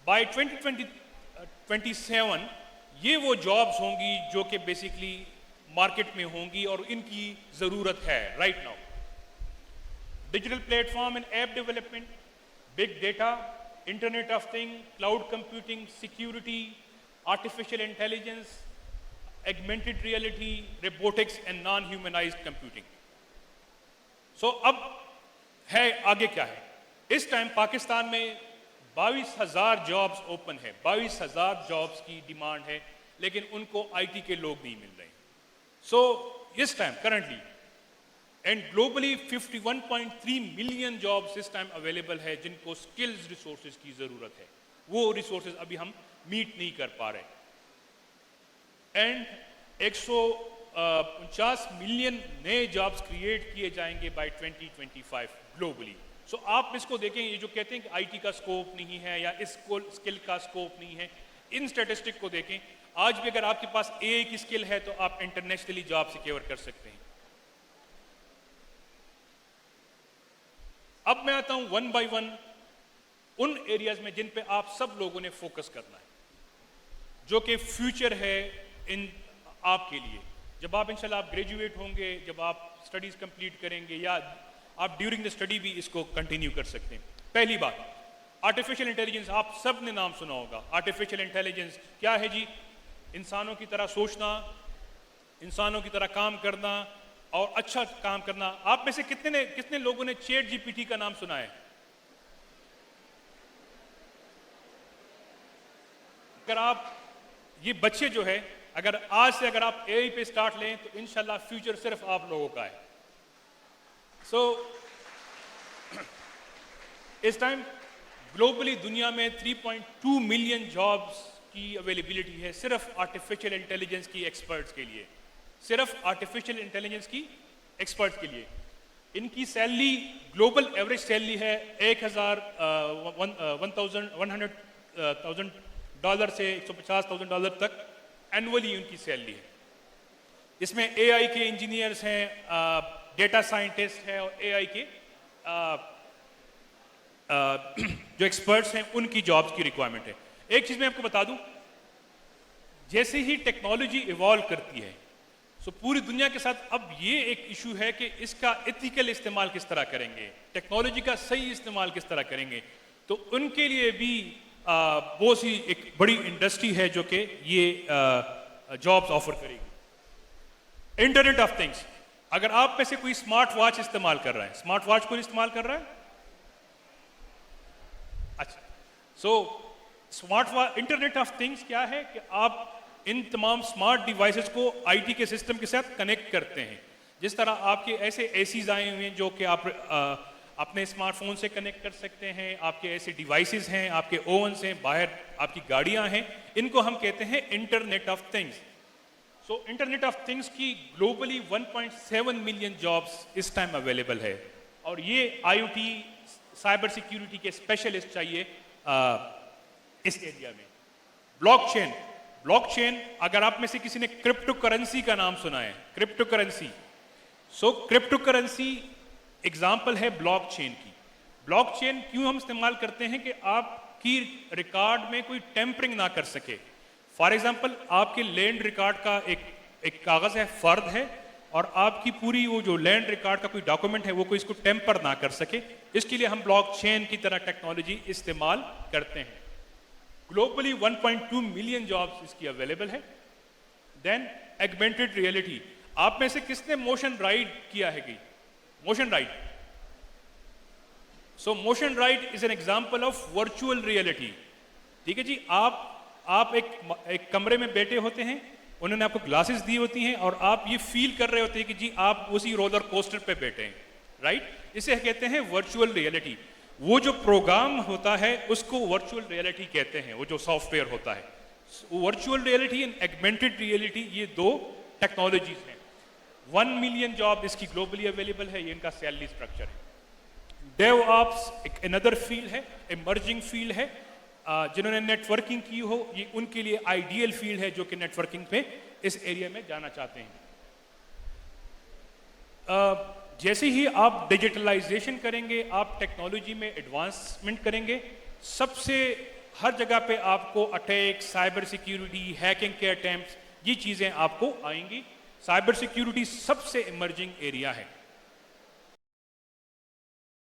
Bye 2027 ये वो jobs होंगी जो कि बेसिकली मार्केट में होंगी और इनकी ज़रूरत है right now. Digital platform and app development, big data, internet of thing, cloud computing, security, artificial intelligence, augmented reality, robotics and non humanized computing. So अब है आगे क्या है। इस टाइम पाकिस्तान में 22,000 जॉब्स ओपन है, 22,000 जॉब्स की डिमांड है, लेकिन उनको आईटी के लोग नहीं मिल रहे। सो इस time currently and globally 51.3 million jobs इस टाइम अवेलेबल है जिनको स्किल्स रिसोर्सेज की जरूरत है। वो रिसोर्सेज अभी हम मीट नहीं कर पा रहे। एंड 149 मिलियन नए जॉब्स क्रिएट किए जाएंगे बाय 2025 ग्लोबली। सो आप इसको देखें, ये जो कहते हैं कि आईटी का स्कोप नहीं है या इस स्किल का स्कोप नहीं है, इन स्टैटिस्टिक को देखें। आज भी अगर आपके पास एआई की स्किल है तो आप इंटरनेशनली जॉब सिक्योर कर सकते हैं। अब मैं आता हूं वन बाय वन उन एरियाज में जिन पे आप सब लोगों ने फोकस करना है, जो कि फ्यूचर है इन आपके लिए। जब आप इंशाल्लाह आप ग्रेजुएट होंगे, जब आप स्टडीज कंप्लीट करेंगे या आप ड्यूरिंग द स्टडी भी इसको कंटिन्यू कर सकते हैं। पहली बात, आर्टिफिशियल इंटेलिजेंस। आप सब ने नाम सुना होगा। आर्टिफिशियल इंटेलिजेंस क्या है जी? इंसानों की तरह सोचना, इंसानों की तरह काम करना और अच्छा काम करना। आप में से कितने लोगों ने चैट जीपीटी का नाम सुना है? अगर आप ये बच्चे जो है, अगर आज से अगर आप एआई पे स्टार्ट लें तो इंशाल्लाह फ्यूचर सिर्फ आप लोगों का है। सो इस टाइम ग्लोबली दुनिया में 3.2 मिलियन जॉब्स की अवेलेबिलिटी है सिर्फ आर्टिफिशियल इंटेलिजेंस की एक्सपर्ट्स के लिए, सिर्फ आर्टिफिशियल इंटेलिजेंस की एक्सपर्ट्स के लिए। इनकी सैलरी, ग्लोबल एवरेज सैलरी है $1,100,000 से $150,000 तक एनुअली उनकी सैलरी है। इसमें एआई के इंजीनियर्स हैं, डेटा साइंटिस्ट हैं और एआई के जो एक्सपर्ट्स हैं उनकी जॉब्स की रिक्वायरमेंट है। एक चीज मैं आपको बता दूं, जैसे ही टेक्नोलॉजी इवॉल्व करती है सो पूरी दुनिया के साथ अब ये एक इशू है कि इसका एथिकल इस्तेमाल किस तरह करेंगे, टेक्नोलॉजी का सही इस्तेमाल किस तरह करेंगे। तो उनके लिए भी बहुत सी एक बड़ी इंडस्ट्री है जो कि ये जॉब्स ऑफर करेगी। Internet of things. अगर आप में से कोई स्मार्ट वॉच इस्तेमाल कर रहा है, स्मार्ट वॉच को इस्तेमाल कर रहा है? अच्छा, so smart watch, internet of things क्या है कि आप इन तमाम स्मार्ट डिवाइसेस को आईटी के सिस्टम के साथ कनेक्ट करते हैं। जिस तरह आपके ऐसे एसीज आए हुए हैं जो कि आप अपने स्मार्टफोन से कनेक्ट कर सकते हैं, आपके ऐसे डिवाइसेस हैं, आपके ओवन्स हैं, बाहर आपकी गाड़ियां हैं, इनको हम कहते हैं internet of things. So internet of things की ग्लोबली 1.7 मिलियन जॉब्स इस टाइम अवेलेबल है और ये आईओटी, साइबर सिक्योरिटी के स्पेशलिस्ट चाहिए इस एरिया में। ब्लॉकचेन। ब्लॉकचेन, अगर आप में से किसी ने क्रिप्टो करेंसी का नाम सुना है, crypto currency, so crypto currency example है ब्लॉकचेन की। ब्लॉकचेन क्यों हम इस्तेमाल करते हैं कि आपकी रिकॉर्ड में कोई टेम्परिंग ना कर सके। फॉर एग्जाम्पल, आपके लैंड रिकॉर्ड का एक कागज है, फर्द है, और आपकी पूरी वो जो लैंड रिकॉर्ड का कोई डॉक्यूमेंट है वो कोई इसको टेम्पर ना कर सके। इसके लिए हम ब्लॉकचेन की तरह टेक्नोलॉजी इस्तेमाल करते हैं। ग्लोबली 1.2 मिलियन जॉब्स इसकी अवेलेबल है। Then augmented reality. आप में से किसने मोशन राइड किया है? कि motion ride. So motion ride is an example of virtual reality. ठीक है जी, आप एक कमरे में बैठे होते हैं, उन्होंने आपको ग्लासेस दी होती हैं और आप ये फील कर रहे होते हैं कि जी आप उसी रोलर कोस्टर पे बैठे हैं, राइट। इसे कहते हैं वर्चुअल रियलिटी। वो जो प्रोग्राम होता है उसको वर्चुअल रियलिटी कहते हैं, वो जो सॉफ्टवेयर होता है। वर्चुअल रियलिटी एंड एगमेंटेड रियलिटी, ये दो टेक्नोलॉजीज हैं। 1 मिलियन जॉब इसकी ग्लोबली अवेलेबल है, ये इनका सैलरी स्ट्रक्चर है। डेवऑप्स एक अनदर फील्ड है, इमर्जिंग फील्ड है। जिन्होंने नेटवर्किंग की हो, ये उनके लिए आइडियल फील्ड है जो कि नेटवर्किंग पे इस एरिया में जाना चाहते हैं। जैसे ही आप डिजिटलाइजेशन करेंगे, आप टेक्नोलॉजी में एडवांसमेंट करेंगे, सबसे हर जगह पे आपको अटैक, साइबर सिक्योरिटी, हैकिंग के अटेम्प्ट्स, ये चीज़ें आपको आएंगी। साइबर सिक्योरिटी सबसे इमर्जिंग एरिया है।